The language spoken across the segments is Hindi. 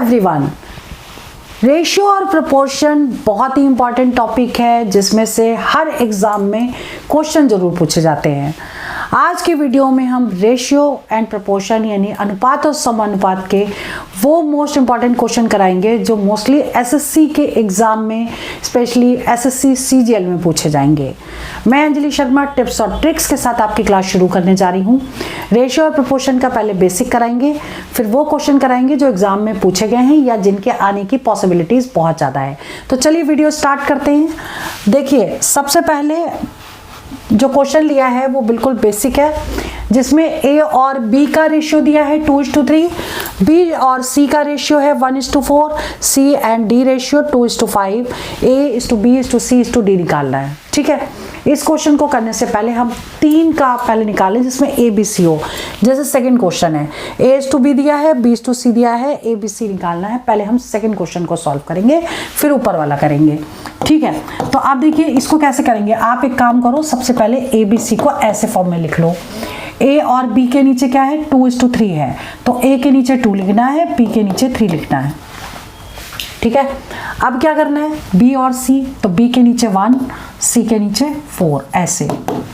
एवरीवन, रेशियो और प्रोपोर्शन बहुत ही इंपॉर्टेंट टॉपिक है जिसमें से हर एग्जाम में क्वेश्चन जरूर पूछे जाते हैं। आज के वीडियो में हम रेशियो एंड प्रोपोर्शन यानी अनुपात और समानुपात के वो मोस्ट इंपॉर्टेंट क्वेश्चन कराएंगे जो मोस्टली एसएससी के एग्जाम में, स्पेशली एसएससी सीजीएल में पूछे जाएंगे। मैं अंजलि शर्मा टिप्स और ट्रिक्स के साथ आपकी क्लास शुरू करने जा रही हूँ। रेशियो और प्रोपोर्शन का पहले बेसिक कराएंगे, फिर वो क्वेश्चन कराएंगे जो एग्जाम में पूछे गए हैं या जिनके आने की पॉसिबिलिटीज बहुत ज़्यादा है। तो चलिए वीडियो स्टार्ट करते हैं। देखिए, सबसे पहले जो क्वेश्चन लिया है वो बिल्कुल बेसिक है, जिसमें ए और बी का रेशियो दिया है 2:3, बी और सी का रेशियो है 1:4, सी एंड डी रेशियो 2:5, A:B:C:D निकालना है। ठीक है, इस क्वेश्चन को करने से पहले हम 3 का पहले निकालें जिसमें ए बी सी हो। जैसे सेकंड क्वेश्चन है, A:B दिया है, B:C दिया है, ABC निकालना है। पहले हम सेकंड क्वेश्चन को सॉल्व करेंगे, फिर ऊपर वाला करेंगे। ठीक है, तो आप देखिए इसको कैसे करेंगे। आप एक काम करो, सबसे पहले ABC को ऐसे फॉर्म में लिख लो। A और B के नीचे क्या है, 2:3 है, तो A के नीचे 2 लिखना है, B के नीचे 3 लिखना है। ठीक है, अब क्या करना है, B और C, तो B के नीचे 1, C के नीचे 4, ऐसे।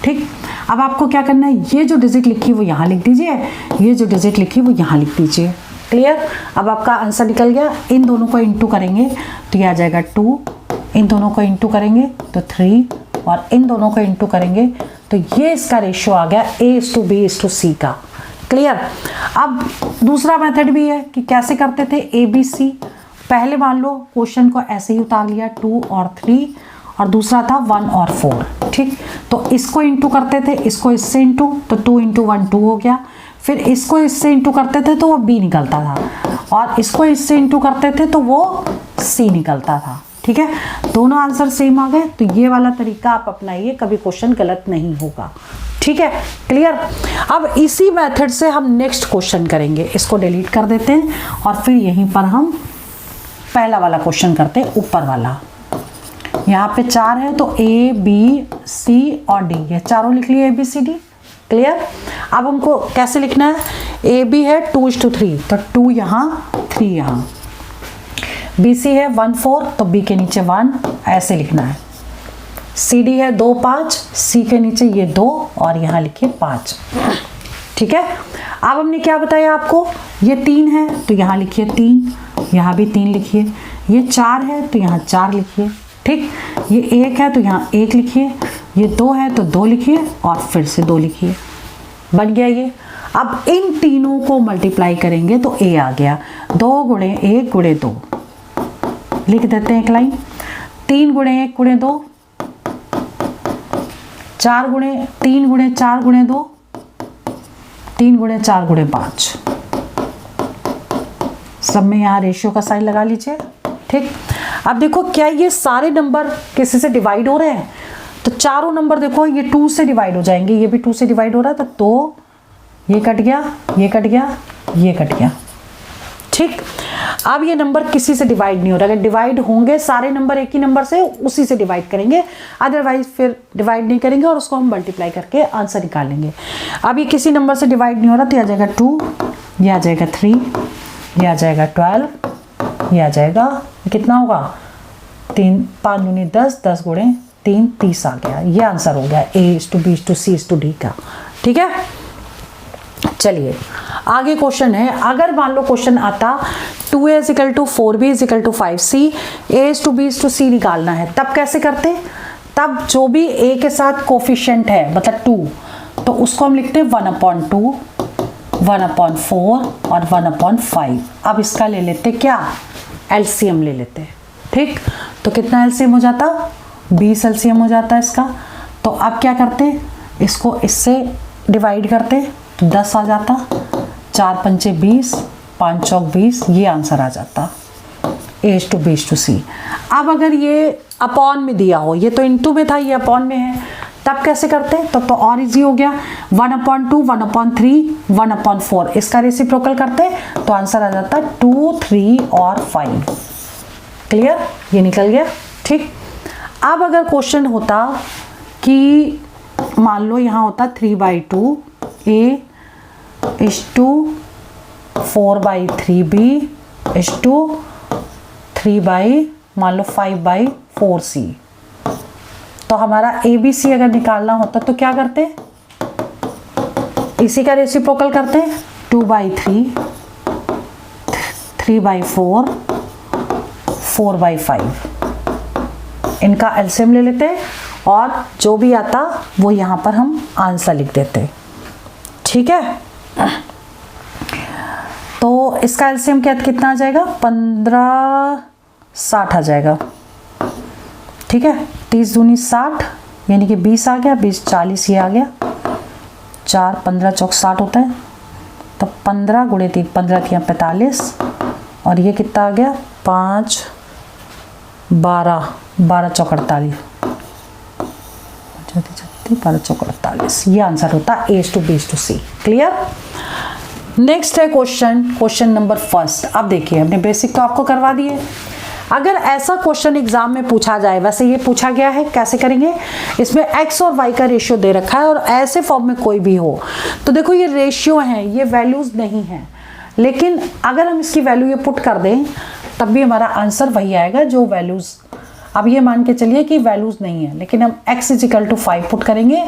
ठीक, अब आपको क्या करना है, ये जो डिजिट लिखी वो यहाँ लिख दीजिए, ये जो डिजिट लिखी वो यहाँ लिख दीजिए। क्लियर, अब आपका आंसर निकल गया। इन दोनों को इंटू करेंगे तो ये आ जाएगा 2, इन दोनों को इंटू करेंगे तो 3, और इन दोनों को इंटू करेंगे तो ये इसका रेशियो आ गया A:B:C का। क्लियर, अब दूसरा मेथड भी है कि कैसे करते थे ABC। पहले मान लो क्वेश्चन को ऐसे ही उतार लिया 2 और 3, और दूसरा था 1 और 4। ठीक, तो इसको इंटू करते थे, इसको इससे इंटू, तो 2 × 1 2 हो गया। फिर इसको इससे इंटू करते थे तो वो B निकलता था, और इसको इससे इंटू करते थे तो वो C निकलता था। ठीक है, दोनों आंसर सेम आ गए। तो ये वाला तरीका आप अपनाइए, कभी क्वेश्चन गलत नहीं होगा। ठीक है, क्लियर। अब इसी मेथड से हम नेक्स्ट क्वेश्चन करेंगे। इसको डिलीट कर देते हैं और फिर यहीं पर हम पहला वाला क्वेश्चन करते हैं, ऊपर वाला। यहाँ पे 4 है तो A, B, C और D, ये चारों लिख लिए ABCD। क्लियर, अब हमको कैसे लिखना है, AB है 2:3, तो 2 यहाँ, 3 यहाँ। BC है 1:4, तो B के नीचे 1, ऐसे लिखना है। CD है 2:5, C के नीचे ये 2, और यहाँ लिखिए 5। ठीक है, अब हमने क्या बताया आपको, ये 3 है तो यहाँ लिखिए 3, यहाँ भी 3 लिखिए। ये 4 है तो यहाँ 4 लिखिए। ठीक, ये 1 है तो यहाँ 1 लिखिए, ये 2 है तो 2 लिखिए, और फिर से 2 लिखिए। बन गया ये। अब इन तीनों को मल्टीप्लाई करेंगे तो A आ गया। 2 × 1 × 2 लिख देते हैं एक लाइन। 3 × 1 × 2, 3 × 4 × 2, 3 × 4 × 5। सब में यहाँ रेशियो का साइन लगा लीजिए। ठीक, अब देखो क्या ये सारे नंबर किसी से डिवाइड हो रहे हैं, तो चारों नंबर देखो ये 2 से डिवाइड हो जाएंगे, ये भी 2 से डिवाइड हो रहा है, तो 2, ये कट गया, ये कट गया, ये कट गया। ठीक, अब ये नंबर किसी से डिवाइड नहीं हो रहा। अगर डिवाइड होंगे सारे नंबर एक ही नंबर से, उसी से डिवाइड करेंगे, अदरवाइज फिर डिवाइड नहीं करेंगे और उसको हम मल्टीप्लाई करके आंसर निकालेंगे। अब ये किसी नंबर से डिवाइड नहीं हो रहा, तो ये आ जाएगा 2, ये आ जाएगा 3, ये आ जाएगा 12, ये आ जाएगा, कितना होगा 3, 5 दूनी 10, 10 × 3 30 आ गया। ये आंसर हो गया A:B:C:D का। ठीक है, चलिए आगे क्वेश्चन है। अगर मान लो क्वेश्चन आता 2A = 4B = 5C, A:B:C निकालना है, तब कैसे करते, तब जो भी A के साथ कोफिशिएंट है मतलब 2, तो उसको हम लिखते हैं 1/2, 1/4 और 1/5। अब इसका ले लेते क्या, LCM ले लेते। ठीक, तो कितना LCM हो जाता, 20 LCM हो जाता है इसका। तो अब क्या करते, इसको इससे डिवाइड करते तो 10 आ जाता, 4 × 5 = 20, 5 × 20, ये आंसर आ जाता A:B:C। अब अगर ये अपॉन में दिया हो, ये तो इनटू में था, ये अपॉन में है, तब कैसे करते, तो और इजी हो गया। 1/2, 1/3, 1/4, इसका रेसिप्रोकल करते तो आंसर आ जाता 2, 3 और 5। क्लियर, ये निकल गया। ठीक, अब अगर क्वेश्चन होता कि मान लो यहाँ होता 3/2 A:4/3B इज टू 3/5/4c। तो हमारा ABC अगर निकालना होता तो क्या करते, इसी का रेसिप्रोकल करते हैं, 2/3, 3/4, 4/5। इनका एलसीएम ले लेते हैं और जो भी आता वो यहाँ पर हम आंसर लिख देते। ठीक है, तो इसका एलसीएम कितना आ जाएगा, 15/60 आ जाएगा। ठीक है, 30 दूनी 60 यानी कि 20 आ गया, 20 40 ये आ गया, 4 15 चौक 60 होता है। तो 15 गुणे 3, 15 3 45 और ये कितना आ गया, 5 12 12 चौक 48, 12 चौक 48। ये आंसर होता है A to B to C। Clear. Next है क्वेश्चन नंबर फर्स्ट। अब देखिए, हमने बेसिक तो आपको करवा दिए। अगर ऐसा क्वेश्चन एग्जाम में पूछा जाए, वैसे ये पूछा गया है, कैसे करेंगे, इसमें x और y का रेशियो दे रखा है और ऐसे फॉर्म में कोई भी हो, तो देखो ये रेशियो है, ये वैल्यूज नहीं है, लेकिन अगर हम इसकी वैल्यू ये पुट कर दें तब भी हमारा आंसर वही आएगा जो वैल्यूज। अब ये मान के चलिए कि वैल्यूज नहीं है, लेकिन हम x = 5 पुट करेंगे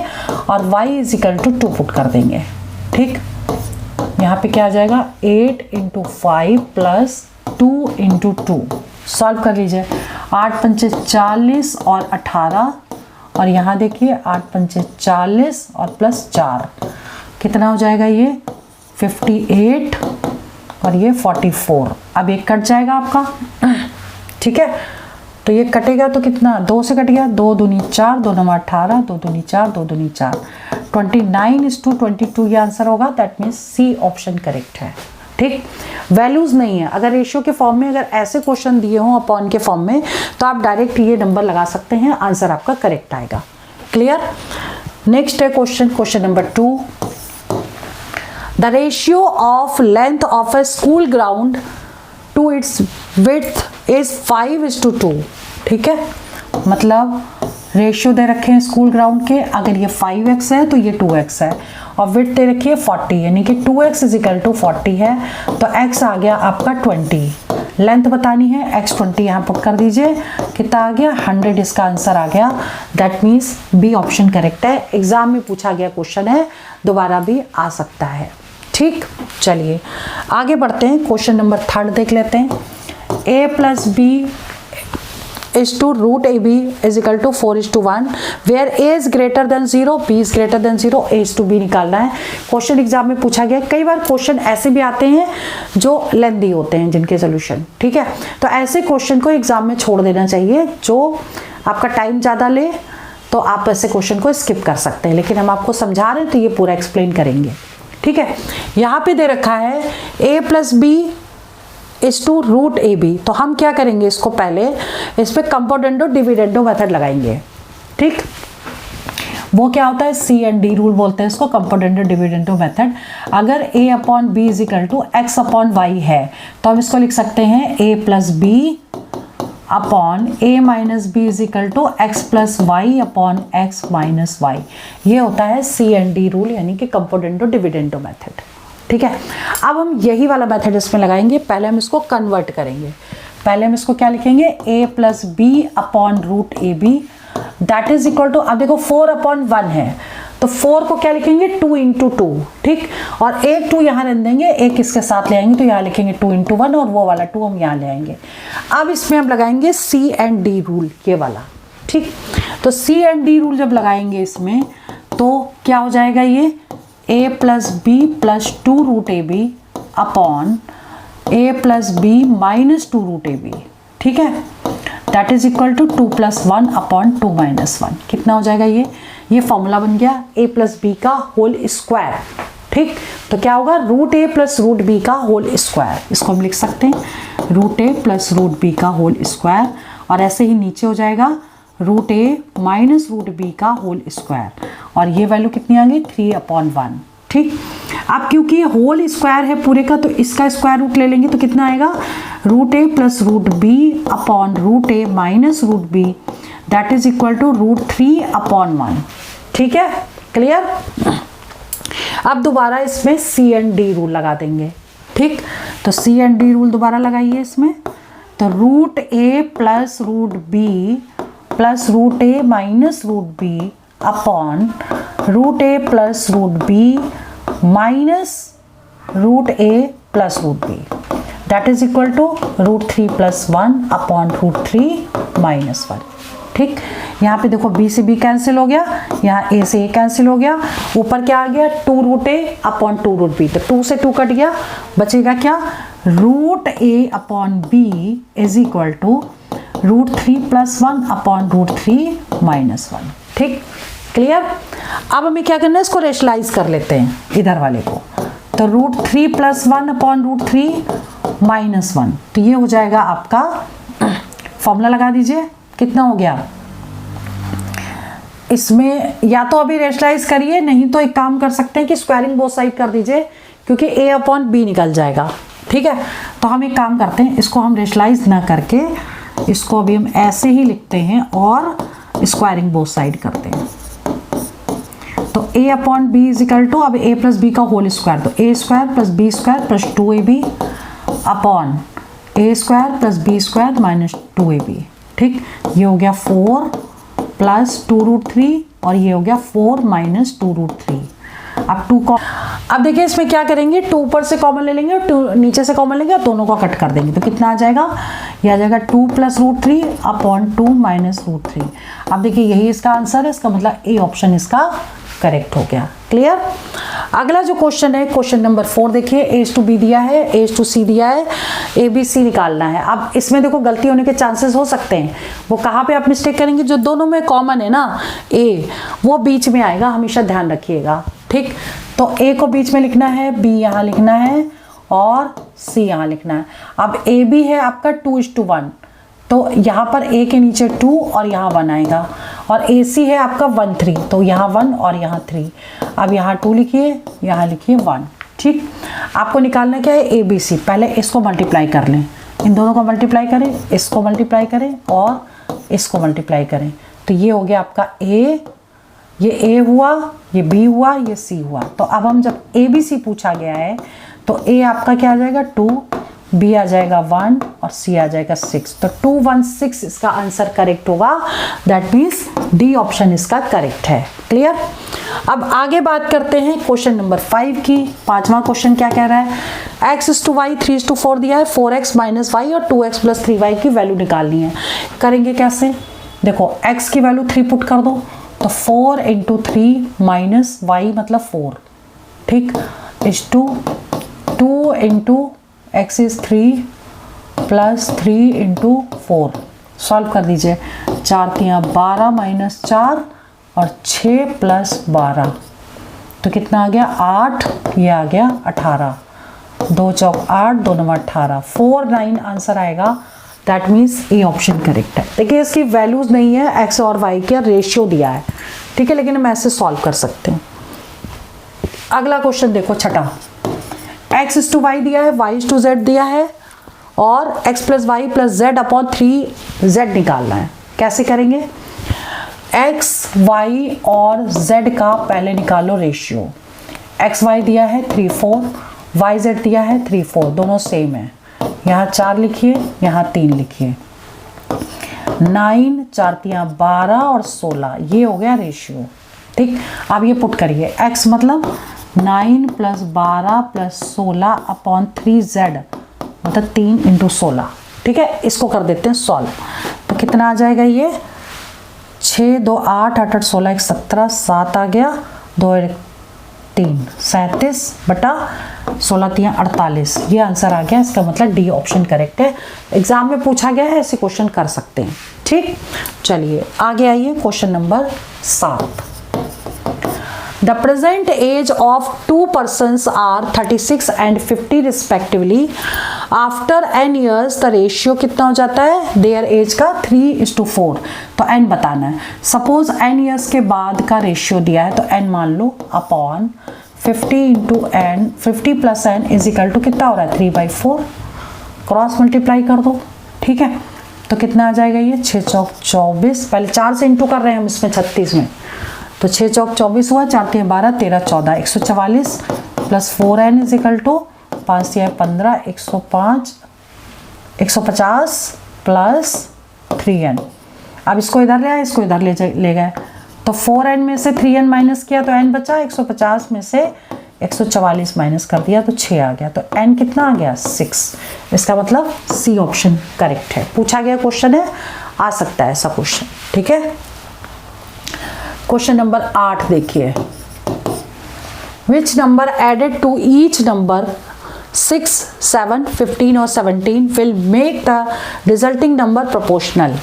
और y = 2 पुट कर देंगे। ठीक, यहाँ पे क्या आ जाएगा, 8 × 5 + 2 × 2। सॉल्व कर लीजिए, 8 पंचे 40 और 18 और यहाँ देखिए 8 पंचे 40 और +4 कितना हो जाएगा, ये 58 और ये 44। अब एक कट जाएगा आपका। ठीक है, तो ये कटेगा तो कितना, 2 से कट गया, 2 दूनी 4, 2 9 18, 2 दूनी 4, 2 दूनी 4, 29:22 ये आंसर होगा। That means C option correct है। ठीक, वैल्यूज नहीं है। अगर रेशियो के फॉर्म में अगर ऐसे क्वेश्चन दिए हों अपॉन के फॉर्म में, तो आप डायरेक्ट ये नंबर लगा सकते हैं, आंसर आपका करेक्ट आएगा। क्लियर। नेक्स्ट है question number 2। The ratio of length of a school ground to its width is 5:2। ठीक है, मतलब रेशियो दे रखे हैं स्कूल ग्राउंड के, अगर ये 5x है तो ये 2x है, और विड्थ दे रखी है 40 यानी कि 2x = 40 है, तो x आ गया आपका 20। लेंथ बतानी है, x 20 यहाँ पुट कर दीजिए, कितना आ गया, 100 इसका आंसर आ गया। That means B option correct है। एग्जाम में पूछा गया क्वेश्चन है, दोबारा भी आ सकता है। ठीक, चलिए आगे बढ़ते हैं। क्वेश्चन नंबर 3 देख लेते हैं। a + b is to √AB is equal to 4:1 where a is greater than 0, b is greater than 0, a is to b निकालना है। क्वेश्चन एग्जाम में पूछा गया। कई बार क्वेश्चन ऐसे भी आते हैं जो लेंथी होते हैं जिनके सोल्यूशन। ठीक है, तो ऐसे क्वेश्चन को एग्जाम में छोड़ देना चाहिए, जो आपका टाइम ज़्यादा ले, तो आप ऐसे क्वेश्चन को स्किप कर सकते हैं, लेकिन हम आपको समझा रहे हैं तो ये पूरा एक्सप्लेन करेंगे। ठीक है, यहाँ पे दे रखा है a + b is to √AB, तो हम क्या करेंगे, इसको पहले इस पे कंपोनेंडो डिविडेंडो मेथड लगाएंगे। ठीक, वो क्या होता है, C&D रूल बोलते हैं इसको, कंपोनेंडो डिविडेंडो मेथड। अगर a/b = x/y है तो हम इसको लिख सकते हैं a + b / a - b = x + y/x - y। ये होता है C&D रूल यानी कि कंपोनेंडो डिविडेंडो मेथड। ठीक है, अब हम यही वाला मेथड इसमें लगाएंगे। पहले हम इसको कन्वर्ट करेंगे। पहले हम इसको क्या लिखेंगे, a + b / √AB that is equal to, अब देखो 4/1 है तो 4 को क्या लिखेंगे, 2 × 2। ठीक, और एक 2 यहाँ रख देंगे, एक इसके साथ ले आएंगे तो यहाँ लिखेंगे 2 × 1 और वो वाला 2 हम यहाँ ले आएंगे। अब इसमें हम लगाएंगे C&D रूल, ये वाला। ठीक, तो C&D रूल जब लगाएंगे इसमें तो क्या हो जाएगा, ये a + b + 2 √AB / a + b - 2 √AB। ठीक है, दैट इज इक्वल टू 2 + 1 / 2 - 1। कितना हो जाएगा, ये फॉर्मूला बन गया a + b का होल स्क्वायर। ठीक, तो क्या होगा, √a + √b का होल स्क्वायर, इसको हम लिख सकते हैं √a + √b का होल स्क्वायर, और ऐसे ही नीचे हो जाएगा √a - √b का होल स्क्वायर, और ये वैल्यू कितनी आ गई, 3/1। ठीक, अब क्योंकि ये होल स्क्वायर है पूरे का, तो इसका स्क्वायर रूट ले लेंगे तो कितना आएगा, √a + √b / √a - √b that is equal to √3/1। ठीक है, क्लियर। अब दोबारा इसमें C&D रूल लगा देंगे। ठीक, तो सी एंड डी रूल दोबारा लगाइए इसमें। तो root A plus root B plus root A minus root B upon root A plus root B minus root A plus root B, that is equal to root 3 plus 1 upon root 3 minus 1। ठीक, यहाँ पे देखो b से b कैंसिल हो गया, यहाँ a से a कैंसिल हो गया, ऊपर क्या आ गया 2 root a upon 2 root b, तो 2 से 2 कट गया, बचेगा क्या root a upon b is equal to root 3 plus 1 upon root 3 minus 1। ठीक, क्लियर। अब हमें क्या करना है, इसको रेशनलाइज कर लेते हैं इधर वाले को। तो root 3 plus 1 upon root 3 minus 1, तो ये हो जाएगा आपका, फॉर्मूला लगा दीजिए, कितना हो गया इसमें, या तो अभी रेशनलाइज करिए, नहीं तो एक काम कर सकते हैं कि स्क्वायरिंग बोथ साइड कर दीजिए, क्योंकि a अपॉन b निकल जाएगा। ठीक है, तो हम एक काम करते हैं, इसको हम रेशनलाइज ना करके इसको अभी हम ऐसे ही लिखते हैं और स्क्वायरिंग बोथ साइड करते हैं। तो a upon B is equal to, अब a प्लस बी का होल स्क्वायर, तो a square plus B square plus 2ab upon a square plus B square minus 2ab। ठीक, ये हो गया 4 प्लस 2 रूट 3 और ये हो गया 4 माइनस 2 रूट 3। अब 2 को, अब देखिए इसमें क्या करेंगे, 2 ऊपर से कॉमन ले लेंगे और 2 नीचे से कॉमन लेंगे और दोनों को कट कर देंगे, तो कितना आ जाएगा, ये आ जाएगा 2 plus root 3 upon 2 minus root 3। अब देखिए यही इसका आंसर है, इसका मतलब ए ऑप्शन इसका करेक्ट हो गया। क्लियर। अगला जो क्वेश्चन है, क्वेश्चन नंबर 4 देखिए, एज टू बी दिया है, एज टू सी दिया है, ए बी सी निकालना है। अब इसमें देखो गलती होने के चांसेस हो सकते हैं, वो कहाँ पे आप मिस्टेक करेंगे, जो दोनों में कॉमन है ना ए, वो बीच में आएगा, हमेशा ध्यान रखिएगा। ठीक, तो ए को बीच में लिखना है, बी यहाँ लिखना है और सी यहाँ लिखना है। अब ए बी है आपका 2:1, तो यहाँ पर a के नीचे 2 और यहाँ 1 आएगा, और AC है आपका 1 3, तो यहाँ 1 और यहाँ 3। अब यहाँ 2 लिखिए, यहाँ लिखिए 1। ठीक, आपको निकालना क्या है, ABC। पहले इसको मल्टीप्लाई कर लें, इन दोनों को मल्टीप्लाई करें, इसको मल्टीप्लाई करें और इसको मल्टीप्लाई करें, तो ये हो गया आपका A, ये A हुआ, ये B हुआ, ये C हुआ। तो अब हम जब ABC पूछा गया है तो A आपका क्या आ जाएगा 2, B आ जाएगा 1 और C आ जाएगा 6, तो 2 1 6 इसका आंसर करेक्ट होगा। दैट मीन्स डी ऑप्शन इसका करेक्ट है। क्लियर। अब आगे बात करते हैं क्वेश्चन नंबर 5 की। पांचवा क्वेश्चन क्या कह रहा है, x/y 3/4 दिया है, 4x माइनस वाई और 2x प्लस 3y की वैल्यू निकालनी है। करेंगे कैसे, देखो x की वैल्यू 3 पुट कर दो, तो 4 × 3 माइनस वाई मतलब 4। ठीक, is to 2 × x is 3 plus 3 × 4। Solve कर दीजिए, 4 3 12 माइनस 4 और 6 प्लस 12, तो कितना आ गया 8, ये आ गया 18, 2 चौक 8, 2 9 18, 4 9 आंसर आएगा। That means A option correct है। देखिए इसकी वैल्यूज नहीं है, एक्स और वाई का रेशियो दिया है, ठीक है, लेकिन हम ऐसे सॉल्व कर सकते हैं। अगला क्वेश्चन देखो छठा, x/y दिया है, y/z दिया है और x plus Y plus Z upon 3z निकालना है। कैसे करेंगे, x y और z का पहले निकालो रेशियो। x y दिया है 3 4, y z दिया है 3 4, दोनों सेम है। यहाँ 4 लिखिए, यहाँ 3 लिखिए, 9 4 3 12 और 16, ये हो गया रेशियो। ठीक, अब ये पुट करिए, x मतलब 9 प्लस 12 प्लस 16 अपॉन 3z मतलब 3 × 16। ठीक है, इसको कर देते हैं सॉल्व, तो कितना आ जाएगा, ये 6 2 8 8 8 16 1 17, 7 आ गया, 2 3 37 बटा 16 3 48, ये आंसर आ गया। इसका मतलब डी ऑप्शन करेक्ट है। एग्जाम में पूछा गया है, ऐसे क्वेश्चन कर सकते हैं। ठीक, चलिए आगे आइए, question number 7। The present age of 2 persons are 36 and 50 respectively. After n years the ratio कितना हो जाता है their age का 3:4, तो n बताना है। सपोज n years के बाद का रेशियो दिया है, तो n मान लो upon 50 × n, 50 plus n is equal to कितना हो रहा है 3/4, क्रॉस मल्टीप्लाई कर दो। ठीक है, तो कितना आ जाएगा, ये 6 चौक 24, पहले 4 से इंटू कर रहे हैं हम इसमें 36 में, तो 6 चौक 24 हुआ, 4 3 12 13 14, 144 plus 4n is equal to 5 दिया है 15, 150 प्लस 3n। अब इसको इधर ले आए, इसको इधर ले गए, तो 4n में से 3n माइनस किया तो n बचा, 150 में से 144 माइनस कर दिया तो 6 आ गया, तो n कितना आ गया 6। इसका मतलब सी ऑप्शन करेक्ट है। पूछा गया क्वेश्चन है, आ सकता है ऐसा क्वेश्चन। ठीक है, क्वेश्चन नंबर 8 देखिए, which number added to each number 6, 7, 15 और 17 will make the resulting number proportional.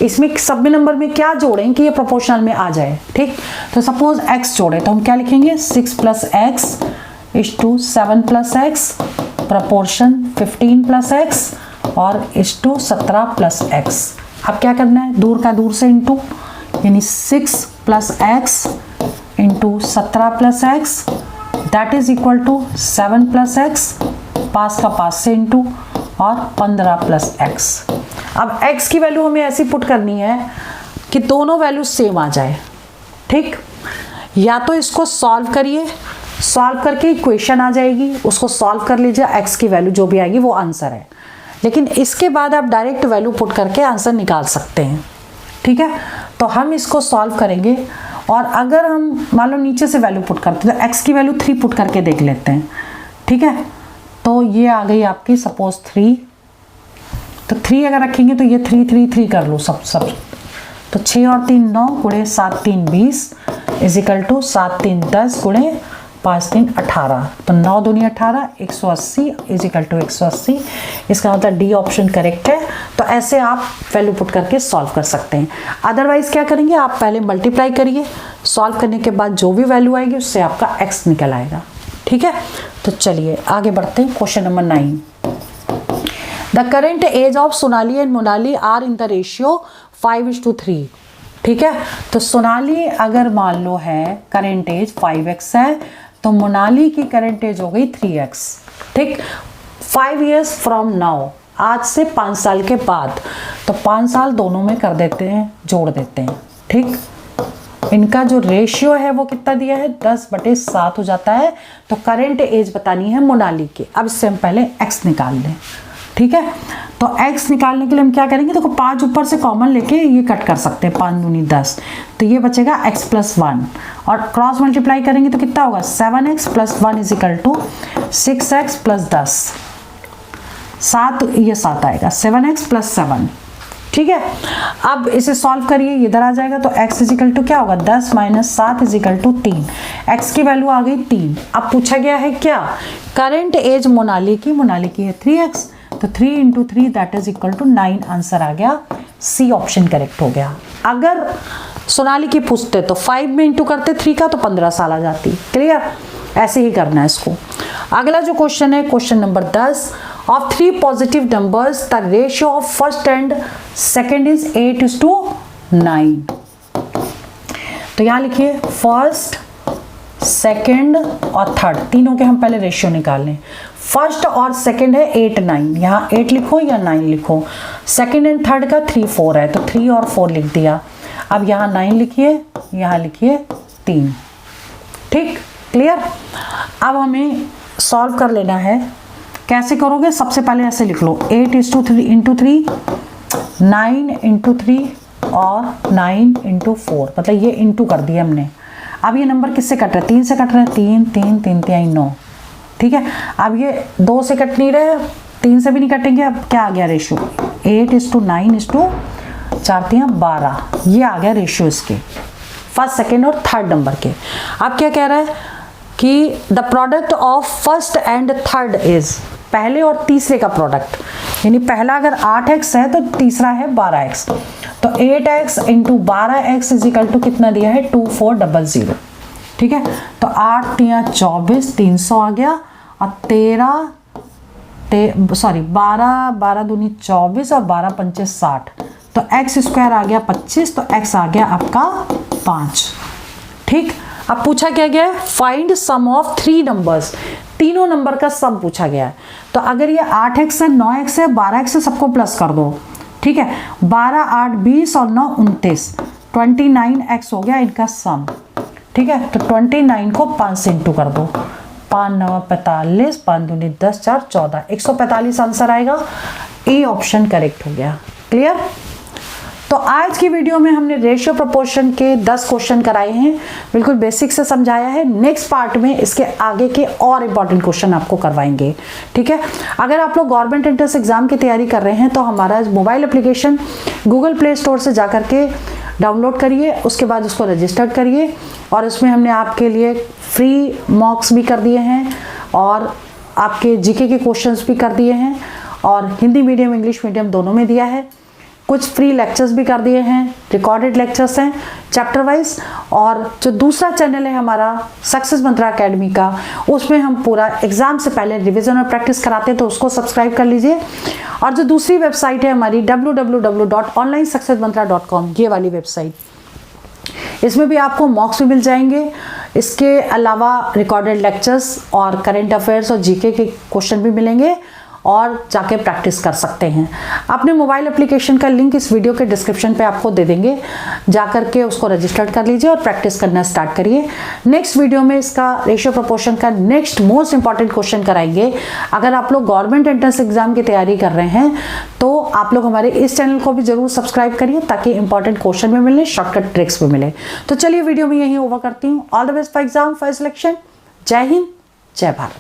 इसमें सब में नंबर में क्या जोड़ें कि ये प्रोपोर्शनल में आ जाए। ठीक, तो सपोज x जोड़े तो हम क्या लिखेंगे 6 plus X is to 7 plus X proportion 15 plus X और इज टू 17 प्लस एक्स। अब क्या करना है, दूर का दूर से इंटू, यानी 6 plus X into 17 plus X that is equal to 7 plus X, पास का पास से इंटू और 15 प्लस एक्स। अब x की वैल्यू हमें ऐसी पुट करनी है कि दोनों वैल्यू सेम आ जाए। ठीक, या तो इसको सॉल्व करिए, सॉल्व करके इक्वेशन आ जाएगी, उसको सॉल्व कर लीजिए, x की वैल्यू जो भी आएगी वो आंसर है। लेकिन इसके बाद आप डायरेक्ट वैल्यू पुट करके आंसर निकाल सकते हैं। ठीक है, तो हम इसको सॉल्व करेंगे और अगर हम मान लो नीचे से वैल्यू पुट करते हैं तो x की वैल्यू 3 पुट करके देख लेते हैं। ठीक है, तो ये आ गई आपकी सपोज 3, तो 3 अगर रखेंगे तो ये 3 3 3 कर लो सब। तो 6 और 3 9 गुणे 7 3 20 इज इक्वल टू 7 3 10 गुणे 5 3 18, तो 9 दूनी 18 180 इज इक्वल टू 180। इसका मतलब डी ऑप्शन करेक्ट है। तो ऐसे आप वैल्यू पुट करके सॉल्व कर सकते हैं। अदरवाइज क्या करेंगे, आप पहले मल्टीप्लाई करिए, सॉल्व करने के बाद जो भी वैल्यू आएगी उससे आपका x निकल आएगा। ठीक है, तो चलिए आगे बढ़ते हैं। Question number 9, the current age of Sonali and Monali are in the ratio 5:3। ठीक है, तो सोनाली अगर मान लो है करेंट एज 5x है तो मोनाली की करेंट एज हो गई 3x। ठीक, 5 years फ्रॉम नाउ, आज से 5 साल के बाद, तो 5 साल दोनों में कर देते हैं, जोड़ देते हैं। ठीक, इनका जो रेशियो है वो कितना दिया है 10/7 हो जाता है। तो करेंट एज बतानी है मोनाली की। अब इससे हम पहले x निकाल लें। ठीक है, तो x निकालने के लिए हम क्या करेंगे, देखो 5 ऊपर से कॉमन लेके ये कट कर सकते हैं, 5 दूनी 10, तो ये बचेगा x + 1 और क्रॉस मल्टीप्लाई करेंगे तो कितना होगा 7x + 1 is equal to 6x + 10, 7 ये 7 आएगा 7x + 7। ठीक है, अब इसे सॉल्व करिए, इधर आ जाएगा तो x इज इक्वल टू क्या होगा 10 - 7 इज इक्वल टू 3। x की वैल्यू आ गई 3। अब पूछा गया है क्या, करेंट एज मोनाली की है 3x, तो 3 × 3 that is equal to 9। Answer आ गया, सी ऑप्शन करेक्ट हो गया। अगर सोनाली की पूछते तो 5 में इंटू करते 3 का तो 15 साल आ जाती। क्लियर, ऐसे ही करना है इसको। अगला जो क्वेश्चन है question number 10, of 3 positive numbers the ratio of first and second is 8:9। तो यहाँ लिखिए फर्स्ट, सेकेंड और थर्ड, तीनों के हम पहले रेशियो निकाल लें। फर्स्ट और सेकंड है 8 9, यहाँ 8 लिखो या 9 लिखो। सेकंड एंड थर्ड का 3 4 है तो 3 और 4 लिख दिया। अब यहाँ 9 लिखिए, यहाँ लिखिए 3। ठीक, क्लियर। अब हमें सॉल्व कर लेना है। कैसे करोगे, सबसे पहले ऐसे लिख लो 8:3 × 3, 9 × 3 और 9 × 4, मतलब ये इंटू कर दिया हमने। अब ये नंबर किससे कट रहे हैं, 3 से कट रहे हैं, 3 3 3 3 9। ठीक है, अब ये 2 से कट नहीं रहे, 3 से भी नहीं कटेंगे। अब क्या आ गया रेशियो 8:9:4 12, ये आ गया रेशियो इसके फर्स्ट सेकेंड और थर्ड नंबर के। अब क्या कह रहा है कि the product of first and third is, पहले और तीसरे का प्रोडक्ट, यानी पहला अगर 8x है तो तीसरा है 12x, तो 8x × 12x is equal to कितना दिया है 2400। ठीक है, तो 8 × 24 300 आ गया और 12 दूनी 24 और 12 पंचे 60, तो x² आ गया 25, तो x आ गया आपका 5। ठीक, अब पूछा क्या गया है, फाइंड सम ऑफ 3 नंबर्स, तीनों नंबर का सम पूछा गया है। तो अगर ये 8x है, 9x है, 12x है, सबको प्लस कर दो। ठीक है, 12 8 20 और 9 29, 29x हो गया इनका सम। ठीक है, तो 29 को 5 से इंटू कर दो, 5 9 45, 5 दूनी 10, 4 14, 145 आंसर आएगा। ए ऑप्शन करेक्ट हो गया। क्लियर? तो आज की वीडियो में हमने रेशियो प्रोपोर्शन के 10 क्वेश्चन कराए हैं, बिल्कुल बेसिक से समझाया है। नेक्स्ट पार्ट में इसके आगे के और इम्पॉर्टेंट क्वेश्चन आपको करवाएंगे। ठीक है? अगर आप लोग गवर्नमेंट एंट्रेंस एग्जाम की तैयारी कर रहे हैं तो हमारा mobile application Google play store से जा करके डाउनलोड करिए, उसके बाद उसको रजिस्टर्ड करिए और उसमें हमने आपके लिए फ्री मॉक्स भी कर दिए हैं और आपके जीके के क्वेश्चंस भी कर दिए हैं और हिंदी मीडियम इंग्लिश मीडियम दोनों में दिया है। कुछ फ्री लेक्चर्स भी कर दिए हैं, रिकॉर्डेड लेक्चर्स हैं चैप्टर वाइज। और जो दूसरा चैनल है हमारा सक्सेस मंत्रा अकेडमी का, उसमें हम पूरा एग्जाम से पहले रिवीजन और प्रैक्टिस कराते हैं, तो उसको सब्सक्राइब कर लीजिए। और जो दूसरी वेबसाइट है हमारी www.onlinesuccessmantra.com, ये वाली वेबसाइट, इसमें भी आपको मॉक्स भी मिल जाएंगे। इसके अलावा रिकॉर्डेड लेक्चर्स और करंट अफेयर्स और जीके के क्वेश्चन भी मिलेंगे और जाके प्रैक्टिस कर सकते हैं। अपने मोबाइल एप्लीकेशन का लिंक इस वीडियो के डिस्क्रिप्शन पे आपको दे देंगे, जाकर के उसको रजिस्टर्ड कर लीजिए और प्रैक्टिस करना स्टार्ट करिए। नेक्स्ट वीडियो में इसका रेशियो प्रोपोर्शन का नेक्स्ट मोस्ट इंपॉर्टेंट क्वेश्चन कराएंगे। अगर आप लोग गवर्नमेंट एंट्रेंस एग्जाम की तैयारी कर रहे हैं तो आप लोग हमारे इस चैनल को भी जरूर सब्सक्राइब करिए, ताकि इंपॉर्टेंट क्वेश्चन भी मिले, शॉर्टकट ट्रिक्स भी मिले। तो चलिए वीडियो में यही ओवर करती हूँ। All the best for exam, for selection. जय हिंद, जय भारत।